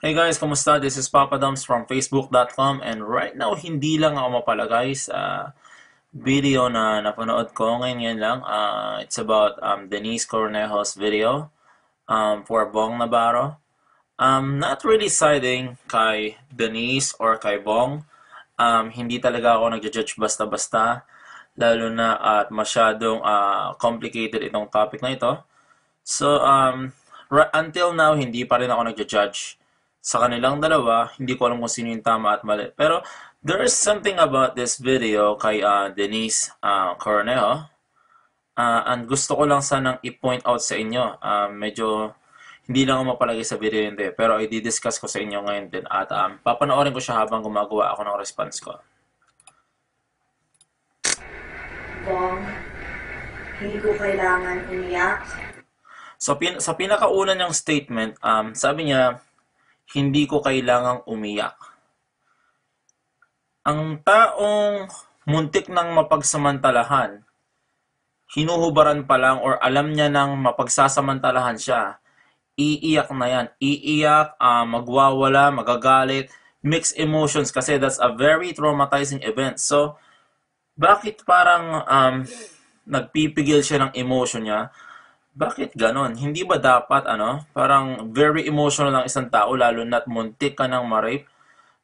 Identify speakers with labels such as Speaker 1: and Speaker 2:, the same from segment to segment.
Speaker 1: Hey guys, kumusta? This is Papa Dums from Facebook.com and right now hindi lang ako mapalagay sa video na napanood ko ngayon lang. It's about Denise Cornejo's video for Bong Navarro. Not really siding kay Denise or kay Bong. Hindi talaga ako nagja-judge basta-basta lalo na at masyadong complicated itong topic na ito. So, until now, hindi pa rin ako nagja-judge sa kanilang dalawa. Hindi ko alam kung sino yung tama at mali. Pero, there is something about this video kay Denise Cornejo. And gusto ko lang sanang i-point out sa inyo. Medyo hindi lang ako mapalagay sa video yun din. Pero i-discuss ko sa inyo ngayon din. At papanoorin ko siya habang gumagawa ako ng response ko.
Speaker 2: Bong, hindi ko kailangan umiyak.
Speaker 1: So, sa pinakauna niyang statement, sabi niya, hindi ko kailangang umiyak. Ang taong muntik ng mapagsamantalahan, hinuhubaran pa lang or alam niya nang mapagsasamantalahan siya, iiyak na yan. Iiyak, magwawala, magagalit, mixed emotions kasi that's a very traumatizing event. So, bakit parang nagpipigil siya ng emotion niya? Bakit ganon? Hindi ba dapat parang very emotional ng isang tao lalo na't muntik ka ng ma-rape? I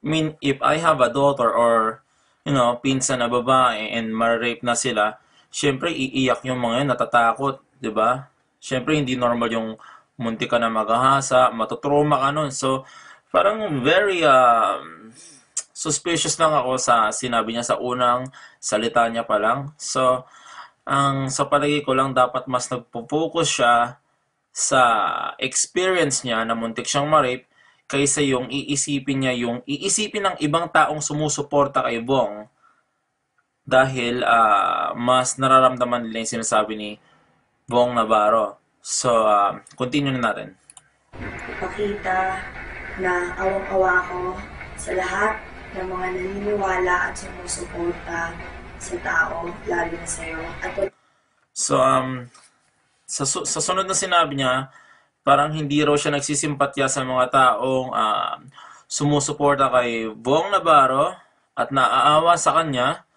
Speaker 1: mean, if I have a daughter or pinsan na babae and ma-rape na sila, syempre iiyak yung mga yun, natatakot, 'di ba? Syempre hindi normal yung muntik ka na maghahasa, matutrauma ka nun. So, parang very suspicious lang ako sa sinabi niya sa unang salita niya pa lang. So, sa palagay ko lang dapat mas nagpo-focus siya sa experience niya na muntik siyang ma-rape kaysa yung iisipin ng ibang taong sumusuporta kay Bong dahil mas nararamdaman nila yung sinasabi ni Bong Navarro. So, continue na natin.
Speaker 2: Ipakita na awang-awa ko sa lahat ng mga naniniwala at sumusuporta sa tao, lalo na sa'yo.
Speaker 1: So, sa sunod na sinabi niya, parang hindi raw siya nagsisimpatya sa mga taong sumusuporta kay Bong Navarro at naaawa sa kanya.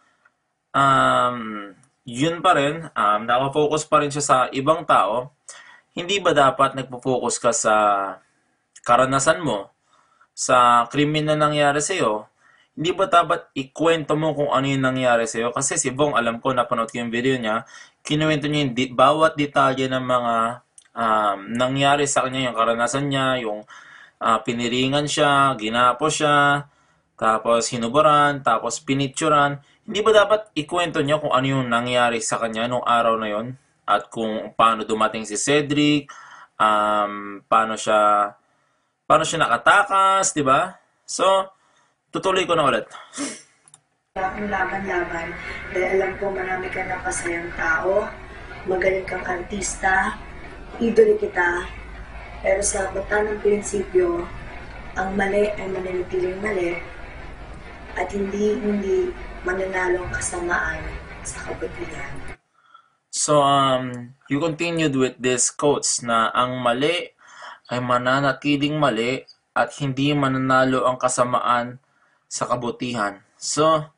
Speaker 1: Yun pa rin, nakafocus pa rin siya sa ibang tao. Hindi ba dapat nagpo-focus ka sa karanasan mo, sa krimen na nangyari sa'yo? Hindi ba dapat ikwento mo kung ano yung nangyari sa'yo? Kasi si Bong, alam ko, napanood ko yung video niya, kinuwento niya yung bawat detalye ng mga nangyari sa kanya, yung karanasan niya, yung piniringan siya, ginapo siya, tapos hinubaran, tapos pinicturan. Hindi ba dapat ikwento niya kung ano yung nangyari sa kanya nung araw na yon? At kung paano dumating si Cedric, paano siya nakatakas, di ba? So, tutuloy ko na ulit.
Speaker 2: Akong laban-laban dahil alam ko marami ka ng pasayang tao, magaling kang artista, idol kita, pero sa bata ng prinsipyo, ang mali ay mananatiling mali at hindi mananalong kasamaan sa kabutihan.
Speaker 1: So, you continued with this quotes na ang mali ay mananatiling mali at hindi mananalo ang kasamaan sa kabutihan. So,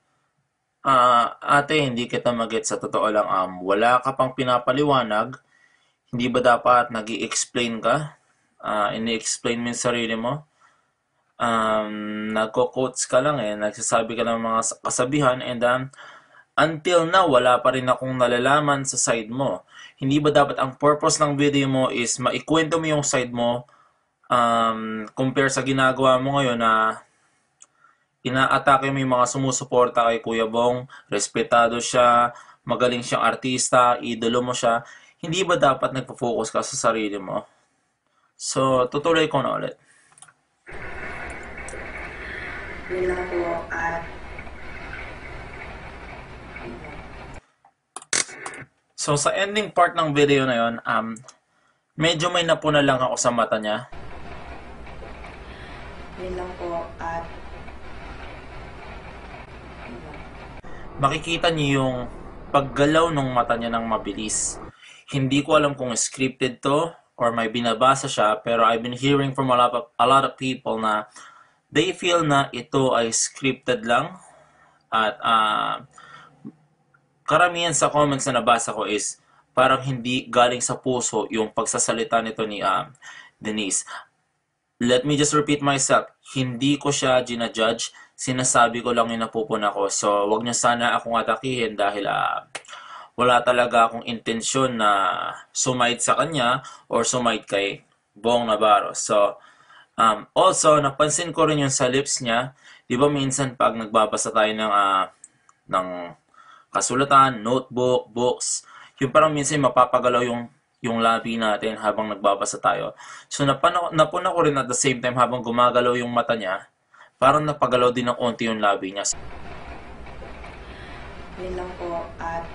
Speaker 1: ate, hindi kita mag-get sa totoo lang. Wala ka pang pinapaliwanag. Hindi ba dapat nag-i-explain ka? Ini-explain mo yung sarili mo? Nagko-quotes ka lang nagsasabi ka ng mga kasabihan and until now, wala pa rin akong nalalaman sa side mo. Hindi ba dapat ang purpose ng video mo is maikwento mo yung side mo compare sa ginagawa mo ngayon na ina-atake mo yung mga sumusuporta kay Kuya Bong, respetado siya, magaling siyang artista, idolo mo siya. Hindi ba dapat nagpo-focus ka sa sarili mo? So, tutuloy ko na ulit.
Speaker 2: Yun lang po at
Speaker 1: So, sa ending part ng video na yon, medyo may napuna lang ako sa mata niya.
Speaker 2: yun lang po at
Speaker 1: Makikita niyo yung paggalaw ng mata niya ng mabilis. Hindi ko alam kung scripted to or may binabasa siya, pero I've been hearing from a lot of people na they feel na ito ay scripted lang, at karamihan sa comments na nabasa ko is parang hindi galing sa puso yung pagsasalita nito ni Denise. Let me just repeat myself, hindi ko siya ginajudge, sinasabi ko lang yung napupuna ko. So, wag niyo sana akong atakihin dahil wala talaga akong intensyon na sumide sa kanya or sumide kay Bong Navarro. So, also, napansin ko rin yung sa lips niya. Di ba minsan pag nagbabasa tayo ng kasulatan, notebook, books, yung parang minsan mapapagalaw yung labi natin habang nagbabasa tayo. So, napuna ko rin at the same time habang gumagalaw yung mata niya, parang napagalaw din ng onti yung labi niya.
Speaker 2: Yun lang po. At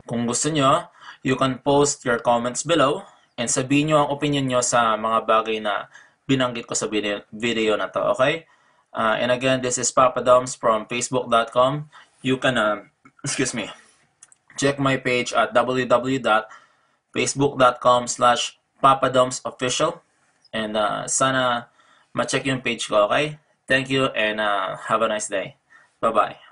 Speaker 1: kung gusto nyo, you can post your comments below and sabihin nyo ang opinion nyo sa mga bagay na binanggit ko sa video na to, okay? And again, this is Papa Doms from Facebook.com. You can, check my page at www.facebook.com/papadomsofficial. And sana ma-check yung page ko, okay? Thank you and have a nice day. Bye-bye.